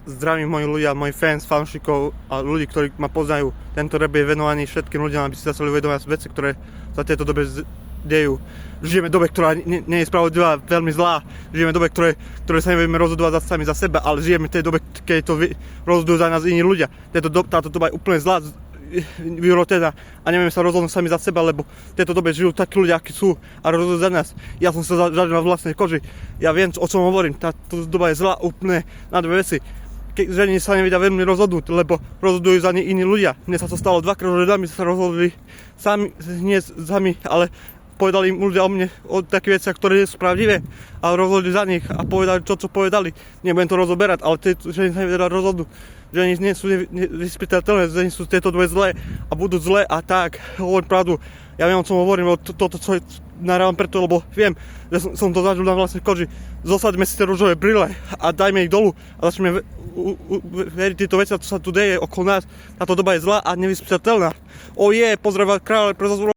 Zdravím moji ľudia, moji fans, fanšikov a ľudí, ktorí ma poznajú. Tento rap je venovaný všetkým ľuďom, aby si začali uvedomať veci, ktoré sa v tejto dobe dejú. Žijeme v dobe, ktorá nie je spravodlivá, veľmi zlá. Žijeme v dobe, ktoré sa nevieme rozhodovať sami za seba, ale žijeme v tej dobe, keď to rozhodujú za nás iní ľudia. Táto doba je úplne zlá, vyhrotená a nevieme sa rozhodnúť sami za seba, lebo v tejto dobe žijú takí ľudia, akí sú a rozhodujú za nás. Ja som sa zažil na vlastnej koži. Ja viem, o čom hovorím. Táto doba je zlá úplne na dve veci. Ženy sa nevedia veľmi rozhodnúť, lebo rozhodujú za ne iní ľudia. Mne sa to stalo dvakrát, že dámy sa rozhodli sami, nie sami, ale povedali im ľudia o mne o také veci, ktoré sú pravdivé a rozhodli za nich a povedali čo povedali. Nebudem to rozoberať, ale tie ženy sa nevedia rozhodnúť. Ženy nie sú nevyspytateľné, ženy sú tieto dve zlé a budú zlé a tak, hovorím pravdu. Ja viem, o čom hovorím, toto čo narávam preto, lebo viem, že som to zažil na vlastnej koži. Zosaďme si tie ružové brýle a dajme ich dolu a začneme veriť tieto veci, čo sa tu deje okolo nás. Táto doba je zlá a nevyspytateľná. Pozdravujem kráľ pre